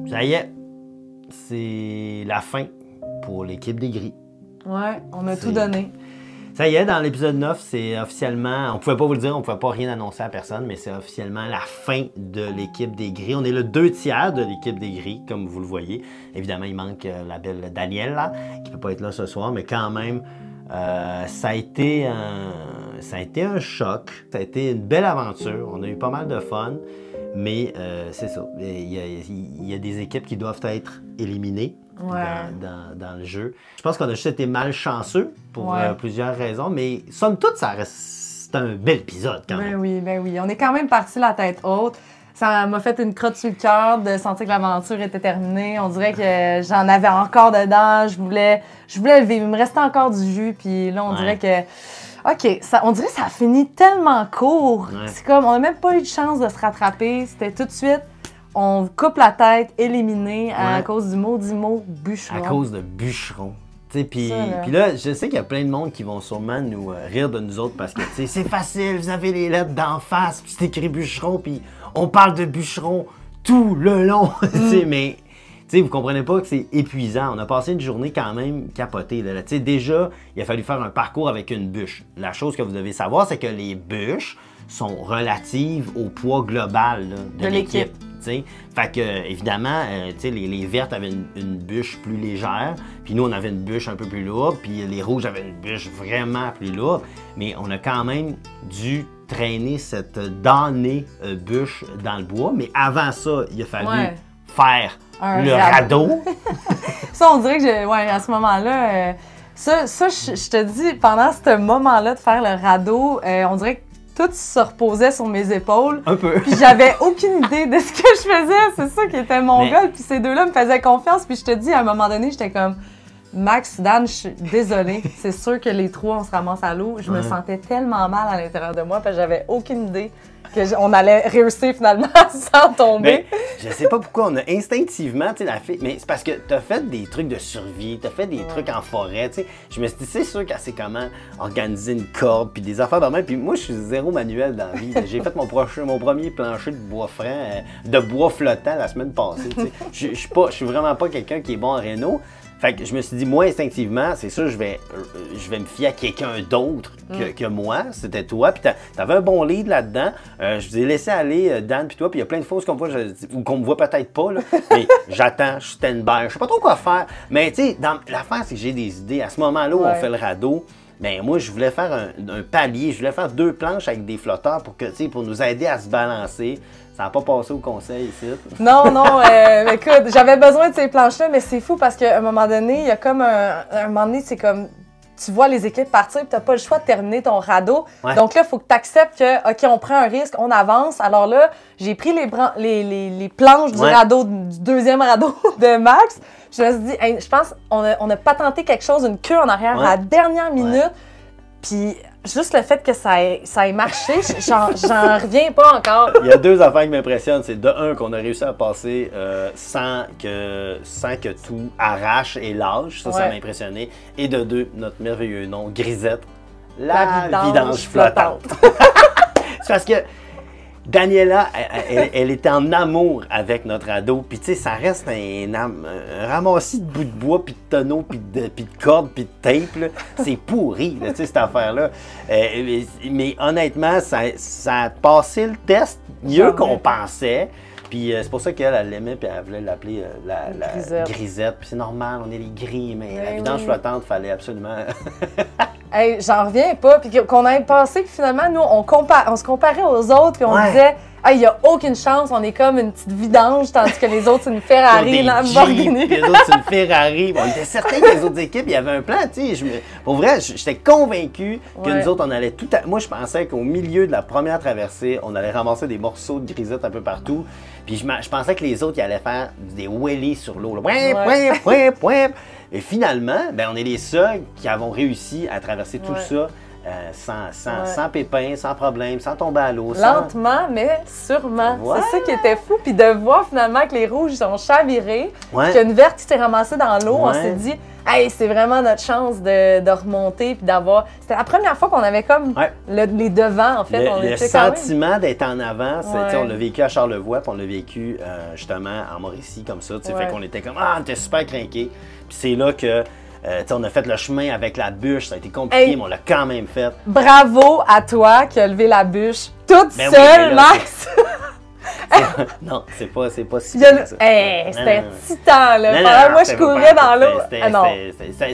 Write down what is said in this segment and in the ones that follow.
Ça y est, c'est la fin pour l'équipe des Gris. Ouais, on a tout donné. Ça y est, dans l'épisode 9, c'est officiellement, on pouvait pas vous le dire, on pouvait pas rien annoncer à personne, mais c'est officiellement la fin de l'équipe des Gris. On est le 2/3 de l'équipe des Gris, comme vous le voyez. Évidemment, il manque la belle Danielle, là, qui peut pas être là ce soir, mais quand même, ça a été un choc. Ça a été une belle aventure. On a eu pas mal de fun, mais c'est ça. Il y a des équipes qui doivent être éliminées. Ouais. Dans le jeu. Je pense qu'on a juste été malchanceux pour plusieurs raisons, mais somme toute, c'est un bel épisode quand même. Ben oui. On est quand même parti la tête haute. Ça m'a fait une crotte sur le cœur de sentir que l'aventure était terminée. On dirait que j'en avais encore dedans. Je voulais le vivre. Il me restait encore du jus. Puis là, on dirait que... OK, on dirait que ça a fini tellement court. Ouais. C'est comme, on n'a même pas eu de chance de se rattraper. C'était tout de suite... On coupe la tête, éliminé à cause du maudit mot bûcheron. À cause de bûcheron. Puis là, je sais qu'il y a plein de monde qui vont sûrement nous rire de nous autres parce que c'est facile, vous avez les lettres d'en face, puis c'est écrit bûcheron, puis on parle de bûcheron tout le long. Mais vous comprenez pas que c'est épuisant. On a passé une journée quand même capotée. Là. Déjà, il a fallu faire un parcours avec une bûche. La chose que vous devez savoir, c'est que les bûches sont relatives au poids global là, de l'équipe. Fait que, évidemment, les vertes avaient une bûche plus légère, puis nous, on avait une bûche un peu plus lourde, puis les rouges avaient une bûche vraiment plus lourde, mais on a quand même dû traîner cette damnée bûche dans le bois. Mais avant ça, il a fallu faire le radeau. Ça, on dirait que, à ce moment-là, ça, je te dis, pendant ce moment-là de faire le radeau, on dirait que tout se reposait sur mes épaules. Un peu. Puis j'avais aucune idée de ce que je faisais. C'est ça qui était mon goal. Puis ces deux-là me faisaient confiance. Puis je te dis, à un moment donné, j'étais comme... Max, Dan, je suis désolée. C'est sûr que les trois, on se ramasse à l'eau. Je me sentais tellement mal à l'intérieur de moi parce que j'avais aucune idée qu'on allait réussir finalement sans tomber. Mais, je sais pas pourquoi, on a instinctivement, la fille, mais c'est parce que t'as fait des trucs de survie, t'as fait des trucs en forêt, je me suis dit, c'est sûr qu'elle sait comment organiser une corde, puis des affaires de même, puis moi, je suis zéro manuel dans la vie. J'ai fait mon premier plancher de bois franc, de bois flottant la semaine passée, je suis vraiment pas quelqu'un qui est bon en réno. Fait que je me suis dit, moi, instinctivement, c'est sûr, je vais me fier à quelqu'un d'autre que moi. C'était toi. Puis t'avais un bon lead là-dedans. Je vous ai laissé aller, Dan, puis toi. Puis il y a plein de fois qu'on voit, ou qu'on me voit peut-être pas, là. Mais j'attends, je stand-by. Je sais pas trop quoi faire. Mais tu sais, l'affaire, c'est que j'ai des idées. À ce moment-là où on fait le radeau, ben moi, je voulais faire un palier. Je voulais faire 2 planches avec des flotteurs pour nous aider à se balancer. Ça n'a pas passé au conseil ici. Non, écoute, j'avais besoin de ces planches-là, mais c'est fou parce qu'à un moment donné, il y a comme un moment donné, c'est comme, tu vois les équipes partir et tu n'as pas le choix de terminer ton radeau. Ouais. Donc là, il faut que tu acceptes que, OK, on prend un risque, on avance. Alors là, j'ai pris les planches du radeau, du deuxième radeau de Max. Je me suis dit, hey, je pense qu'on a patenté quelque chose, une queue en arrière à la dernière minute. Puis juste le fait que ça ait marché, j'en reviens pas encore. Il y a 2 affaires qui m'impressionnent. C'est de un, qu'on a réussi à passer sans que tout arrache et lâche. Ça m'a impressionné. Et de 2, notre merveilleux nom, Grisette, la vidange flottante. C'est parce que Daniela, elle était en amour avec notre ado. Puis tu sais, ça reste un ramassis de bouts de bois, puis de tonneaux, puis de cordes, puis de tape. C'est pourri, tu sais, cette affaire-là. Mais honnêtement, ça a passé le test mieux qu'on pensait. Puis c'est pour ça qu'elle l'aimait, puis elle voulait l'appeler la Grisette. Puis c'est normal, on est les gris, mais la vidange flottante, il fallait absolument... Hey, j'en reviens pas. Puis qu'on ait pensé que finalement, nous, on se comparait aux autres, puis on disait, il n'y a aucune chance, on est comme une petite vidange, tandis que les autres, c'est une Ferrari, Lamborghini. Les autres, c'est une Ferrari. Bon, on était certain que les autres équipes, il y avait un plan, tu sais. Pour vrai, j'étais convaincu que nous autres, on allait tout à... Moi, je pensais qu'au milieu de la première traversée, on allait ramasser des morceaux de grisette un peu partout. Puis je pensais que les autres, ils allaient faire des wheelies sur l'eau. Et finalement, ben, on est les seuls qui avons réussi à traverser tout ça sans pépin, sans problème, sans tomber à l'eau. Lentement, mais sûrement. Voilà. C'est ça qui était fou. Puis de voir finalement que les rouges ils ont chaviré, qu'il y a une verte qui s'est ramassée dans l'eau, on s'est dit, hey, c'est vraiment notre chance de remonter puis d'avoir. C'était la première fois qu'on avait comme les devants, en fait. Le sentiment d'être en avant, on l'a vécu à Charlevoix, puis on l'a vécu justement en Mauricie, comme ça. Fait qu'on était comme, on était super craqués. Puis c'est là que. On a fait le chemin avec la bûche, ça a été compliqué, mais on l'a quand même fait. Bravo à toi qui as levé la bûche toute seule, Max! Non, c'est pas si bien ça. C'était titan, là. Moi, je courais dans l'eau.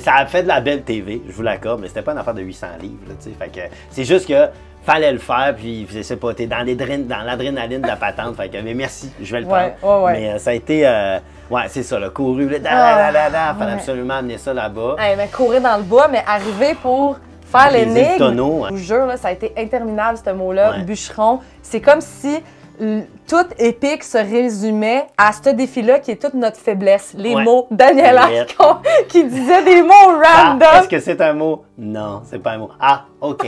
Ça a fait de la belle TV, je vous l'accorde, mais c'était pas une affaire de 800 livres. Fait que c'est juste que fallait le faire, puis je sais pas, t'es dans l'adrénaline de la patente. Fait que, mais merci, je vais le prendre. Mais ça a été. C'est ça, le couru. Fallait absolument amener ça là-bas. Mais courir dans le bois, mais arriver pour faire l'énigme. Je vous jure, là, ça a été interminable, ce mot-là, bûcheron. C'est comme si tout épique se résumait à ce défi-là qui est toute notre faiblesse. Les mots. Daniel Arcon qui disait des mots random. Est-ce que c'est un mot? Non, c'est pas un mot. Ah, OK.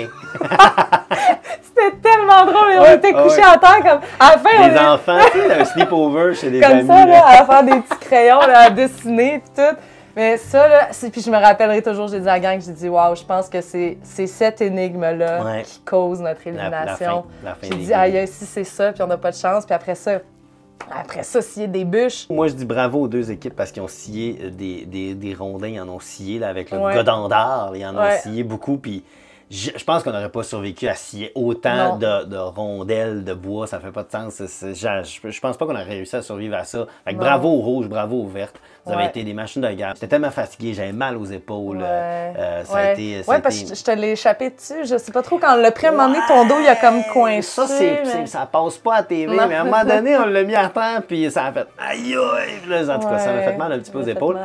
C'était tellement drôle. On était couchés à terre comme. À la fin, des enfants, tu sais, un sleepover chez des amis. Comme ça, là, à faire des petits crayons, là, à dessiner et tout. Mais ça, là, puis je me rappellerai toujours, j'ai dit à la gang, j'ai dit, waouh, je pense que c'est cette énigme-là qui cause notre élimination. J'ai dit, aïe, si c'est ça, puis on n'a pas de chance, puis après ça, scier des bûches. Moi, je dis bravo aux deux équipes parce qu'ils ont scié des rondins, ils en ont scié là, avec le godendard, ils en ont scié beaucoup, puis je pense qu'on n'aurait pas survécu à scier autant de rondelles de bois, ça fait pas de sens. Je pense pas qu'on aurait réussi à survivre à ça. Fait que bravo aux rouges, bravo aux vertes. Vous avez été des machines de guerre. J'étais tellement fatigué, j'avais mal aux épaules. Ça a été. Parce que je te l'ai échappé dessus. Je sais pas trop, quand on l'a pris à un moment donné, ton dos, il a comme coincé. Ça passe pas à TV, mais à un moment donné, on l'a mis à terre, puis ça a fait aïe aïe. En tout cas, ça m'a fait mal un petit peu aux épaules.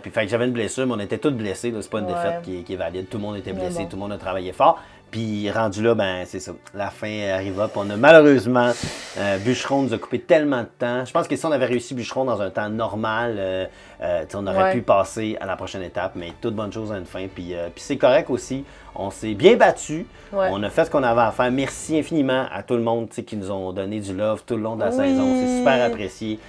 Puis fait que j'avais une blessure, mais on était tous blessés. C'est pas une défaite qui est valide. Tout le monde était blessé, tout le monde a travaillé fort. Puis rendu là, ben c'est ça. La fin arriva. Puis on a malheureusement, Bûcheron nous a coupé tellement de temps. Je pense que si on avait réussi Bûcheron dans un temps normal, on aurait pu passer à la prochaine étape. Mais toute bonne chose a une fin. Puis c'est correct aussi. On s'est bien battu. On a fait ce qu'on avait à faire. Merci infiniment à tout le monde qui nous ont donné du love tout le long de la saison. C'est super apprécié.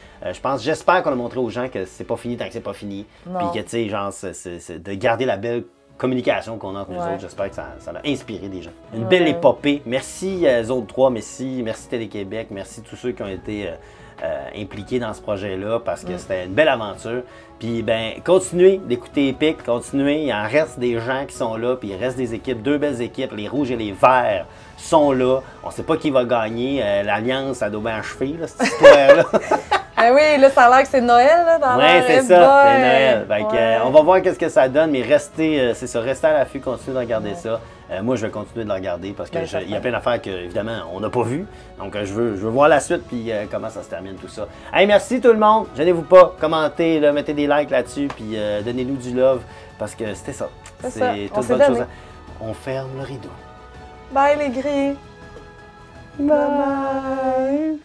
J'espère qu'on a montré aux gens que c'est pas fini tant que c'est pas fini. Puis que tu sais, genre, c'est de garder la belle communication qu'on a entre nous autres. J'espère que ça a inspiré des gens. Une belle épopée. Merci Zone 3, merci Télé-Québec, merci tous ceux qui ont été impliqués dans ce projet-là parce que c'était une belle aventure. Puis ben, continuez d'écouter Epic, continuez. Il en reste des gens qui sont là, puis il reste des équipes, deux belles équipes, les rouges et les verts sont là. On ne sait pas qui va gagner. L'Alliance a doit bien achever, cette histoire-là. Oui, là, ça a l'air que c'est Noël, là, dans l'air. Oui, c'est ça, c'est Noël. On va voir qu'est-ce que ça donne, mais restez, c'est ça, restez à l'affût, continuez de regarder ça. Moi, je vais continuer de le regarder parce qu'il y a plein d'affaires que, évidemment, on n'a pas vues. Donc, je veux voir la suite puis comment ça se termine, tout ça. Hey, merci tout le monde. Gênez-vous pas, commentez, là, mettez des likes là-dessus puis donnez-nous du love parce que c'était ça. C'est toute bonne chose. On ferme le rideau. Bye, les gris. Bye.